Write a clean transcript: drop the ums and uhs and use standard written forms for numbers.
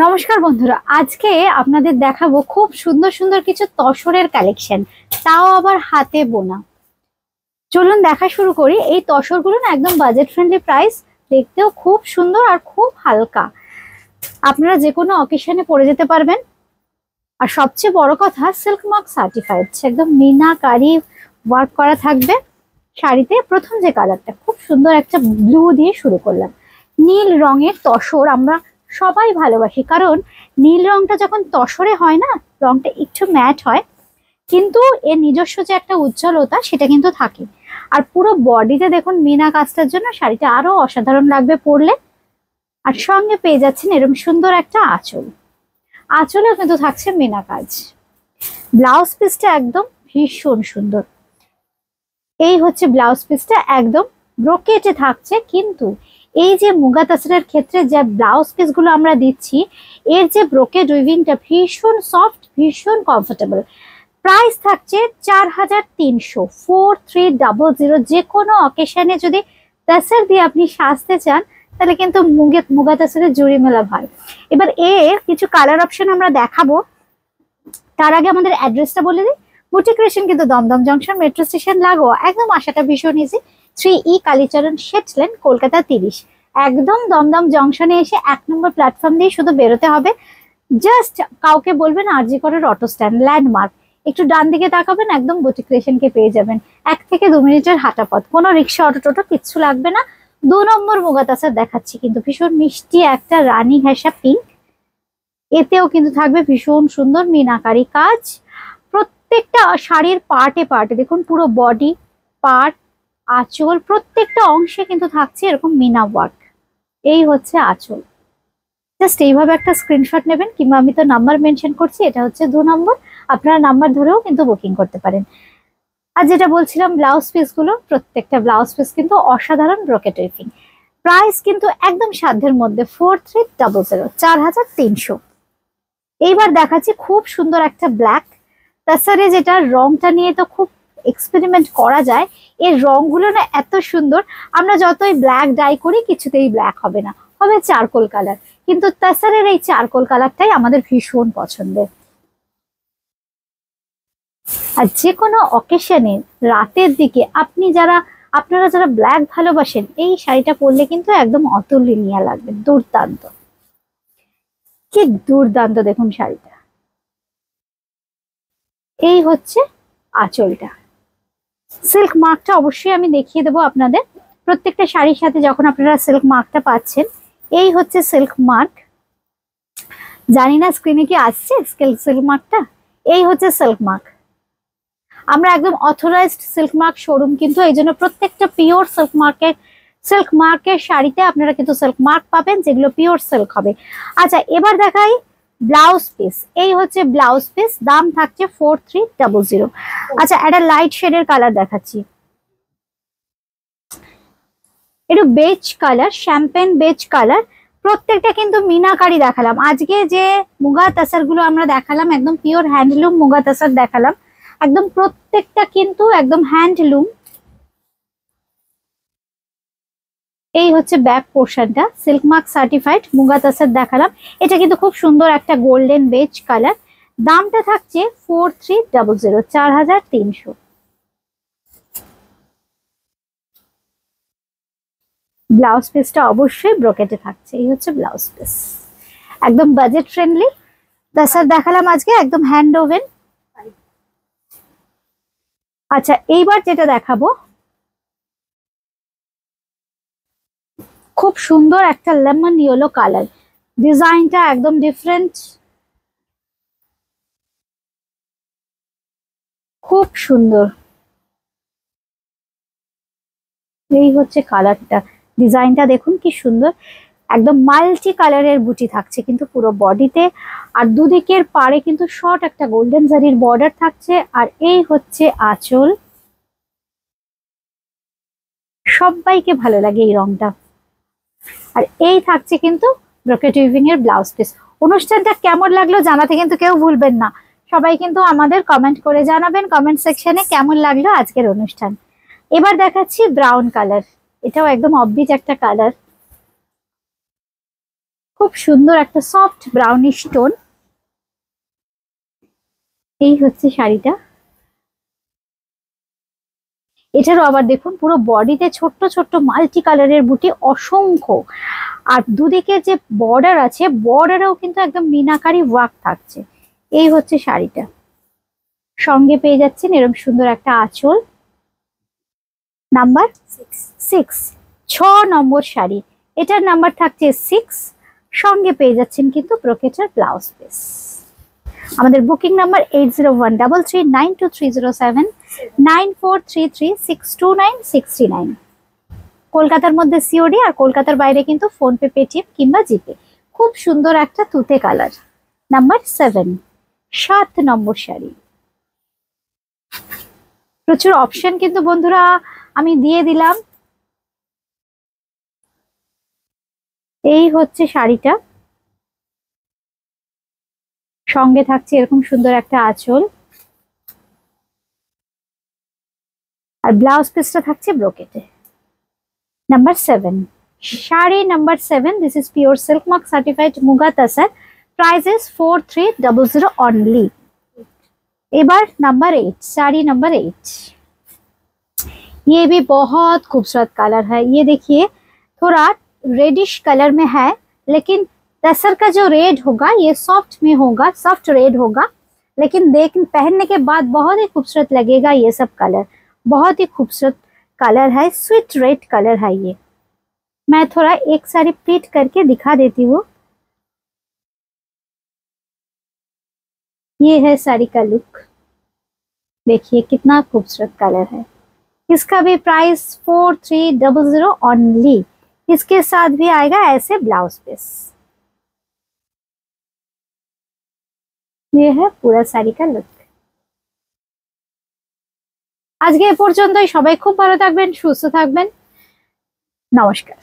নমস্কার বন্ধুরা, আজকে আপনাদের দেখাবো খুব সুন্দর সুন্দর কিছু তসরের কালেকশন, তাও আবার হাতে বোনা। চলুন দেখা শুরু করি। এই তসরগুলো না একদম বাজেট ফ্রেন্ডলি প্রাইস, দেখতেও খুব সুন্দর আর খুব হালকা। আপনারা যে কোনো অকেশনে পরে যেতে পারবেন। আর সবচেয়ে বড় কথা, সিল্ক মার্ক সার্টিফাইড, একদম মিনাকারি ওয়ার্ক করা থাকবে শাড়িতে। প্রথম যে কালারটা খুব সুন্দর, একটা ব্লু দিয়ে শুরু করলাম। নীল রঙের তসর আমরা সবাই ভালোবাসি, কারণ নীল রংটা যখন তসরে হয় না, রংটা একটু ম্যাট হয়, কিন্তু এর নিজস্ব যে একটা উজ্জ্বলতা সেটা কিন্তু থাকে। আর পুরো বডিতে দেখুন মিনা কাজটার জন্য শাড়িটা আরো অসাধারণ লাগবে পরলে। আর সঙ্গে পেয়ে যাচ্ছেন এরকম সুন্দর একটা আঁচল, আঁচলেও কিন্তু থাকছে মিনা কাজ। ব্লাউজ পিসটা একদম ভীষণ সুন্দর। এই হচ্ছে ব্লাউজ পিসটা, একদম ব্রোকেটে থাকছে, কিন্তু এই যে মুগা তাসরের ক্ষেত্রে যে ব্লাউজ পিস গুলো আমরা দিচ্ছি, এর যে ব্রোকেট উইভিংটা ভীষণ সফট, ভীষণ কমফোর্টেবল। প্রাইস থাকছে 4300, 4300। যে কোনো অকেশনে যদি তাসর দিয়ে আপনি সাজতে চান, তাহলে কিন্তু মুগা তাসরের জুড়ি মেলা হয়। এবার এর কিছু কালার অপশন আমরা দেখাবো, তার আগে আমাদের অ্যাড্রেসটা বলে দিই। বুটিক ক্রিয়েশন কিন্তু দমদম জংশন মেট্রো স্টেশন লাগোয়া, একদম আসাটা ভীষণ easy. 3E Kalicharan Seth lane, Kolkata 30। একদম দমদম জংশনে এসে 1 নম্বর প্ল্যাটফর্ম দিয়ে শুধু বেরোতে হবে। জাস্ট কাউকে বলবেন আরজি করের অটো স্ট্যান্ড, ল্যান্ডমার্ক। একটু ডান দিকে তাকাবেন, একদম বুটিক ক্রিয়েশনকে পেয়ে যাবেন। 1 থেকে 2 মিনিটের হাঁটা পথ, কোনো রিক্সা অটো টোটো কিচ্ছু লাগবে না। 2 নম্বর মুগা তাসার দেখাচ্ছি, কিন্তু ভীষণ মিষ্টি একটা রানী ঘেঁষা পিঙ্ক। এতেও কিন্তু থাকবে ভীষণ সুন্দর মিনাকারি কাজ। প্রত্যেকটা শাড়ির পার্টে পার্টে দেখুন, পুরো বডি পার্ট, আঁচল, প্রত্যেকটা অংশে কিন্তু থাকছে এরকম মিনা ওয়ার্ক। এই হচ্ছে আঁচল। জাস্ট এইভাবে একটা স্ক্রিনশট নেবেন, কিংবা আমি তো নাম্বার মেনশন করছি, এটা হচ্ছে 2 নম্বর। আপনারা নাম্বার ধরেও কিন্তু বুকিং করতে পারেন। আর যেটা বলছিলাম, ব্লাউজ পিস গুলো, প্রত্যেকটা ব্লাউজ পিস কিন্তু অসাধারণ ব্রোকেট উইভিং। প্রাইস কিন্তু একদম সাধ্যের মধ্যে, 4300, 4300। এইবার দেখাচ্ছি খুব সুন্দর একটা ব্ল্যাক তাছাড়া, যেটা রংটা নিয়ে তো খুব এক্সপেরিমেন্ট করা যায়। এর রংগুলো না এত সুন্দর, আমরা যতই ব্ল্যাক ডাই করি কিছুতেই ব্ল্যাক হবে না, হবে চারকোল কালার। কিন্তু তাছাড়ার এই চারকোল কালারটাই আমাদের ভীষণ পছন্দের। আর যে কোনো অকেশনে রাতের দিকে আপনারা যারা ব্ল্যাক ভালোবাসেন, এই শাড়িটা পরলে কিন্তু একদম অতুলনীয় লাগবে, দুর্দান্ত। কি দুর্দান্ত দেখুন শাড়িটা। এই হচ্ছে আঁচলটা। সিল্ক মার্কটা অবশ্যই আমি দেখিয়ে দেবো আপনাদের। প্রত্যেকটা শাড়ির সাথে যখন আপনারা সিল্ক মার্কটা পাচ্ছেন, এই হচ্ছে সিল্ক মার্ক। জানি না স্ক্রিনে কি আসছে সিল্ক মার্কটা। এই হচ্ছে সিল্ক মার্ক। আমরা একদম অথরাইজড সিল্ক মার্ক শোরুম, কিন্তু এই জন্য প্রত্যেকটা পিওর সিল্ক মার্কের শাড়িতে আপনারা কিন্তু সিল্ক মার্ক পাবেন, যেগুলো পিওর সিল্ক হবে। আচ্ছা, এবার দেখাই ব্লাউজ পিস। এই হচ্ছে ব্লাউজ পিস, দাম থাকছে 4300। আচ্ছা, একটা লাইট শেডের কালার দেখাচ্ছি, একটু beige colour, champagne beige colour. প্রত্যেকটা কিন্তু মিনাকারি দেখালাম। আজকে যে মুগা তাসার গুলো আমরা দেখালাম, একদম পিওর হ্যান্ডলুম মুগা তাসার দেখালাম, একদম প্রত্যেকটা কিন্তু একদম হ্যান্ডলুম। এই হচ্ছে ব্যাক পোর্শনটা, সিল্ক মার্ক সার্টিফাইড মুগা তাসার দেখালাম। এটা কিন্তু খুব সুন্দর একটা গোল্ডেন বেজ কালার। দামটা থাকছে 4300, 4300। ব্লাউজ পিসটা অবশ্যই ব্রোকেটে থাকছে। এই হচ্ছে ব্লাউজ পিস, একদম বাজেট ফ্রেন্ডলি তাসার দেখালাম আজকে, একদম হ্যান্ড ওভেন। আচ্ছা, এইবার যেটা দেখাবো, খুব সুন্দর একটা লেমন ইয়েলো কালার, ডিজাইনটা একদম ডিফারেন্ট, খুব সুন্দর। এই হচ্ছে কালারটা, ডিজাইনটা দেখুন কি সুন্দর। একদম মাল্টি কালারের বুটি থাকছে কিন্তু পুরো বডিতে, আর দুদিকের পাড়ে কিন্তু শর্ট একটা গোল্ডেন জারির বর্ডার থাকছে। আর এই হচ্ছে আঁচল। সবাইকে ভালো লাগে এই রংটা। আর এই থাকছে কিন্তু ব্রোকেট উইভিং এর ব্লাউজ পিস। অনুষ্ঠানটা কেমন লাগলো জানাতে কিন্তু কেউ ভুলবেন না। সবাই কিন্তু আমাদের কমেন্ট করে জানাবেন কমেন্ট সেকশনে কেমন লাগলো আজকের অনুষ্ঠান। এবার দেখাচ্ছি ব্রাউন কালার, এটাও একদম অববিট একটা কালার। খুব সুন্দর একটা সফট ব্রাউনিশ টোন। এই হচ্ছে শাড়িটা। এটারও আবার দেখুন পুরো বডিতে ছোট্ট ছোট্ট মাল্টি কালারের বুটি অসংখ্য, আর দুদিকে যে বর্ডার আছে বর্ডারেও কিন্তু একদম মিনাকারি ওয়ার্ক থাকছে। এই হচ্ছে শাড়িটা, সঙ্গে পেয়ে যাচ্ছেন এরকম সুন্দর একটা আঁচল। নাম্বার 6, 6 নম্বর শাড়ি, এটার নাম্বার থাকছে 6, সঙ্গে পেয়ে যাচ্ছেন কিন্তু ব্রোকেটার ব্লাউজ পিস। আমাদের বুকিং নাম্বার 8013392307 9433629639। কলকাতার মধ্যে সিওডি, আর কলকাতার বাইরে কিন্তু ফোনপে, পেটিএম কিংবা জিপে। খুব সুন্দর একটা তুতে কালার। নাম্বার 7, 7 নম্বর শাড়ি। প্রচুর অপশন কিন্তু বন্ধুরা আমি দিয়ে দিলাম। এই হচ্ছে শাড়িটা, সঙ্গে থাকছে এরকম সুন্দর একটা আঁচল, আর ব্লাউজ পিসটা থাকছে ব্রোকেটে। Number 7, sari number 7, this is pure silk mark certified muga tasar. Price is 4300 only. एबार नंबर 8, साड़ी नंबर 8, ये भी बहुत खूबसूरत कलर है। ये देखिए थोड़ा रेडिश कलर में है, लेकिन तसर का जो रेड होगा ये सॉफ्ट में होगा, सॉफ्ट रेड होगा, लेकिन पहनने के बाद बहुत ही खूबसूरत लगेगा। ये सब कलर बहुत ही खूबसूरत कलर है, स्वीट रेड कलर है ये। मैं थोड़ा एक साड़ी प्लीट करके दिखा देती हूँ। ये है साड़ी का लुक, देखिए कितना खूबसूरत कलर है। इसका भी प्राइस 4300 ओनली। इसके साथ भी आएगा ऐसे ब्लाउज पीस। ये है पूरा শাড়ি का লুক। আজকে এ পর্যন্তই। সবাই খুব ভালো থাকবেন, সুস্থ থাকবেন। নমস্কার।